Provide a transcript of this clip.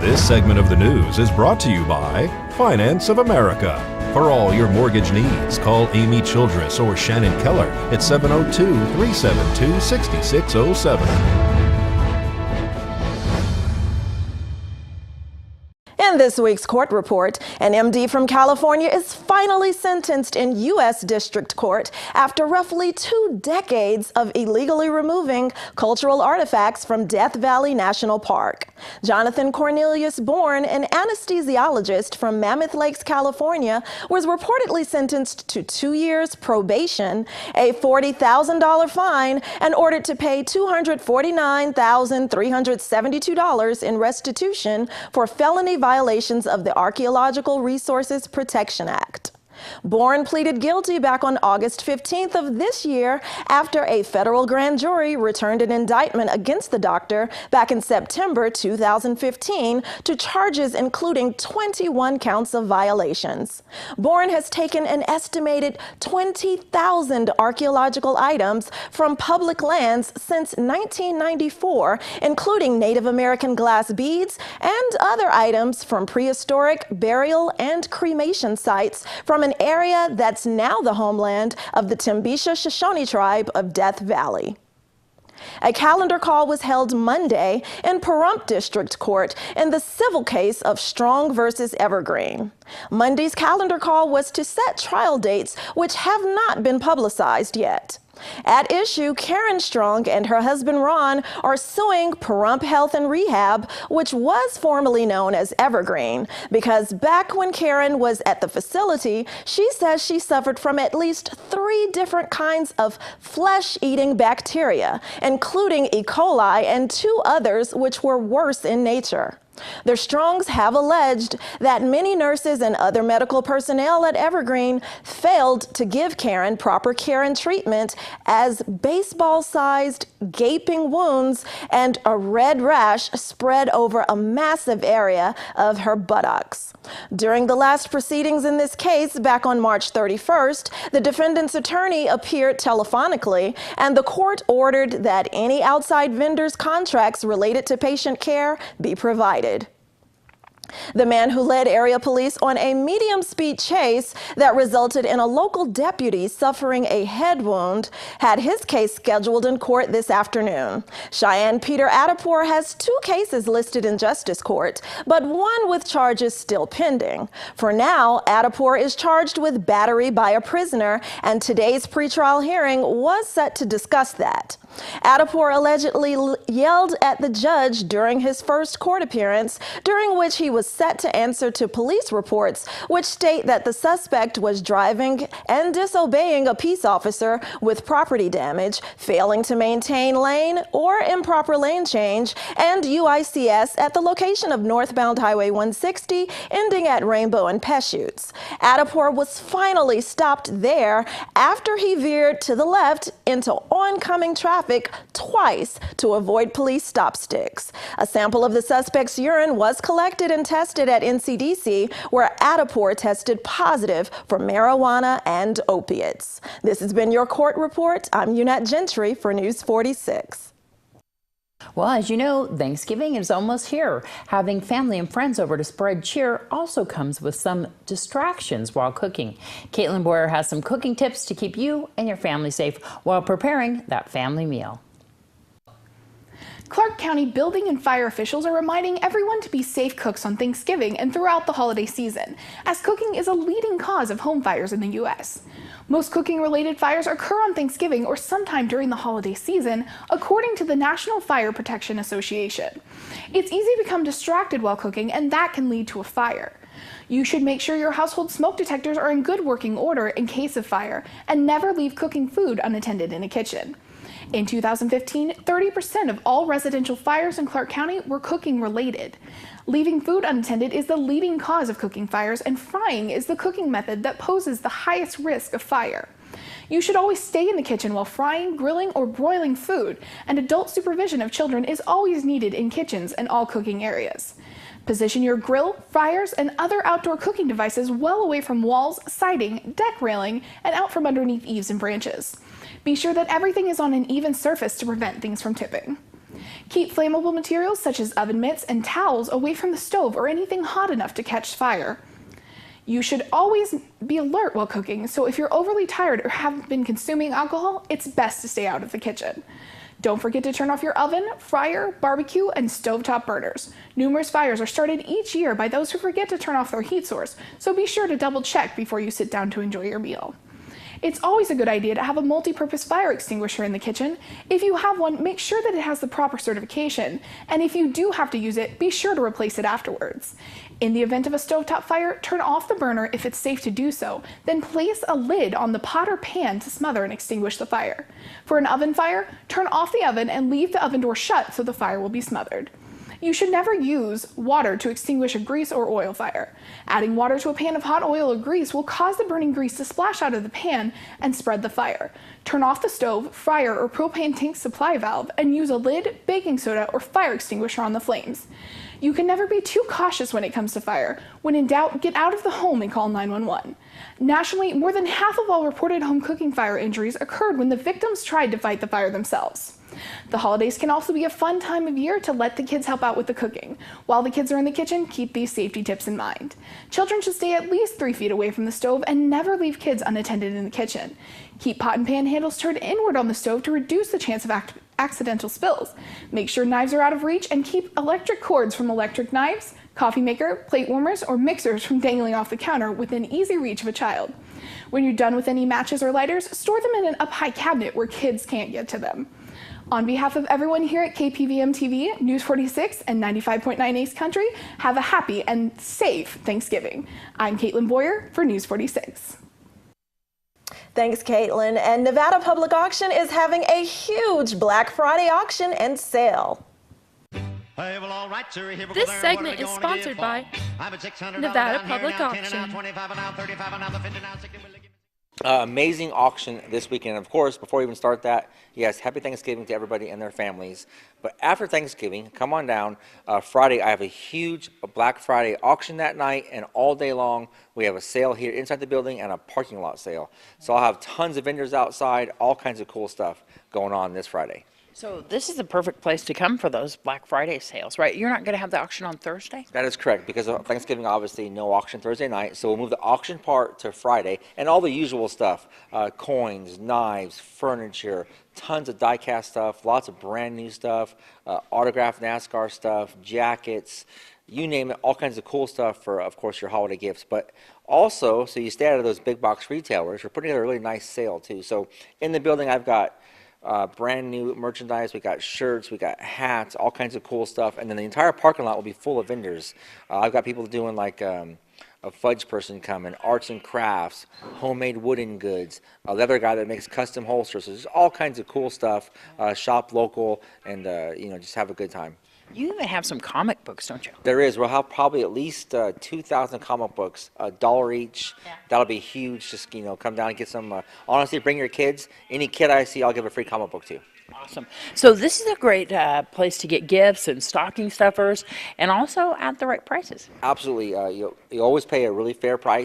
This segment of the news is brought to you by Finance of America. For all your mortgage needs, call Amy Childress or Shannon Keller at 702-372-6607. In this week's court report, an MD from California is finally sentenced in U.S. District Court after roughly 2 decades of illegally removing cultural artifacts from Death Valley National Park. Jonathan Cornelius Bourne, an anesthesiologist from Mammoth Lakes, California, was reportedly sentenced to 2 years probation, a $40,000 fine, and ordered to pay $249,372 in restitution for felony violations of the Archaeological Resources Protection Act. Bourne pleaded guilty back on August 15th of this year after a federal grand jury returned an indictment against the doctor back in September 2015 to charges including 21 counts of violations. Bourne has taken an estimated 20,000 archaeological items from public lands since 1994, including Native American glass beads and other items from prehistoric, burial, and cremation sites from an area that's now the homeland of the Timbisha Shoshone tribe of Death Valley. A calendar call was held Monday in Pahrump District Court in the civil case of Strong versus Evergreen. Monday's calendar call was to set trial dates which have not been publicized yet. At issue, Karen Strong and her husband Ron are suing Pahrump Health and Rehab, which was formerly known as Evergreen, because back when Karen was at the facility, she says she suffered from at least 3 different kinds of flesh-eating bacteria, including E. coli and 2 others which were worse in nature. The Strongs have alleged that many nurses and other medical personnel at Evergreen failed to give Karen proper care and treatment, as baseball-sized gaping wounds and a red rash spread over a massive area of her buttocks. During the last proceedings in this case back on March 31st, the defendant's attorney appeared telephonically, and the court ordered that any outside vendors' contracts related to patient care be provided. The man who led area police on a medium-speed chase that resulted in a local deputy suffering a head wound had his case scheduled in court this afternoon. Cheyenne Peter Adapor has 2 cases listed in Justice Court, but one with charges still pending. For now, Adapor is charged with battery by a prisoner, and today's pretrial hearing was set to discuss that. Adapor allegedly yelled at the judge during his first court appearance, during which he was set to answer to police reports which state that the suspect was driving and disobeying a peace officer with property damage, failing to maintain lane or improper lane change, and UICS at the location of northbound Highway 160 ending at Rainbow and Peshoots. Adapor was finally stopped there after he veered to the left into oncoming traffic twice to avoid police stop sticks. A sample of the suspect's urine was collected and tested at NCDC, where Adapor tested positive for marijuana and opiates. This has been your court report. I'm Eunette Gentry for News 46. Well, as you know, Thanksgiving is almost here. Having family and friends over to spread cheer also comes with some distractions while cooking. Katlyn Boyer has some cooking tips to keep you and your family safe while preparing that family meal. Clark County building and fire officials are reminding everyone to be safe cooks on Thanksgiving and throughout the holiday season, as cooking is a leading cause of home fires in the U.S. Most cooking-related fires occur on Thanksgiving or sometime during the holiday season, according to the National Fire Protection Association. It's easy to become distracted while cooking, and that can lead to a fire. You should make sure your household smoke detectors are in good working order in case of fire, and never leave cooking food unattended in a kitchen. In 2015, 30% of all residential fires in Clark County were cooking related. Leaving food unattended is the leading cause of cooking fires, and frying is the cooking method that poses the highest risk of fire. You should always stay in the kitchen while frying, grilling, or broiling food, and adult supervision of children is always needed in kitchens and all cooking areas. Position your grill, fryers, and other outdoor cooking devices well away from walls, siding, deck railing, and out from underneath eaves and branches. Be sure that everything is on an even surface to prevent things from tipping. Keep flammable materials such as oven mitts and towels away from the stove or anything hot enough to catch fire. You should always be alert while cooking, so if you're overly tired or have been consuming alcohol, it's best to stay out of the kitchen. Don't forget to turn off your oven, fryer, barbecue, and stovetop burners. Numerous fires are started each year by those who forget to turn off their heat source, so be sure to double check before you sit down to enjoy your meal. It's always a good idea to have a multi-purpose fire extinguisher in the kitchen. If you have one, make sure that it has the proper certification, and if you do have to use it, be sure to replace it afterwards. In the event of a stovetop fire, turn off the burner if it's safe to do so, then place a lid on the pot or pan to smother and extinguish the fire. For an oven fire, turn off the oven and leave the oven door shut so the fire will be smothered. You should never use water to extinguish a grease or oil fire. Adding water to a pan of hot oil or grease will cause the burning grease to splash out of the pan and spread the fire. Turn off the stove, fryer, or propane tank supply valve and use a lid, baking soda, or fire extinguisher on the flames. You can never be too cautious when it comes to fire. When in doubt, get out of the home and call 911. Nationally, more than half of all reported home cooking fire injuries occurred when the victims tried to fight the fire themselves. The holidays can also be a fun time of year to let the kids help out with the cooking. While the kids are in the kitchen, keep these safety tips in mind. Children should stay at least 3 feet away from the stove and never leave kids unattended in the kitchen. Keep pot and pan handles turned inward on the stove to reduce the chance of accidental spills. Make sure knives are out of reach and keep electric cords from electric knives, coffee maker, plate warmers, or mixers from dangling off the counter within easy reach of a child. When you're done with any matches or lighters, store them in an up-high cabinet where kids can't get to them. On behalf of everyone here at KPVM TV, News 46, and 95.9 Ace Country, have a happy and safe Thanksgiving. I'm Katlyn Boyer for News 46. Thanks, Caitlin. And Nevada Public Auction is having a huge Black Friday auction and sale. This segment is sponsored by Nevada Public Auction. Amazing auction this weekend. Of course, before we even start that, yes, happy Thanksgiving to everybody and their families. But after Thanksgiving, come on down. Friday, I have a huge Black Friday auction that night, and all day long, we have a sale here inside the building and a parking lot sale. So I'll have tons of vendors outside, all kinds of cool stuff going on this Friday. So this is the perfect place to come for those Black Friday sales, right? You're not going to have the auction on Thursday? That is correct, because of Thanksgiving, obviously, no auction Thursday night. So we'll move the auction part to Friday, and all the usual stuff, coins, knives, furniture, tons of die-cast stuff, lots of brand new stuff, autographed NASCAR stuff, jackets, you name it, all kinds of cool stuff for, of course, your holiday gifts. But also, so you stay out of those big box retailers, we're putting together a really nice sale, too. So in the building, I've got brand new merchandise. We got shirts, we got hats, all kinds of cool stuff, and then the entire parking lot will be full of vendors. I've got people doing like a fudge person coming, arts and crafts, homemade wooden goods, a leather guy that makes custom holsters. So there's all kinds of cool stuff. Shop local and just have a good time. You even have some comic books, don't you? There is. We'll have probably at least 2,000 comic books, $1 each. Yeah. That'll be huge. Just, come down and get some. Honestly, bring your kids. Any kid I see, I'll give a free comic book to. Awesome. So this is a great place to get gifts and stocking stuffers, and also at the right prices. Absolutely. You always pay a really fair price.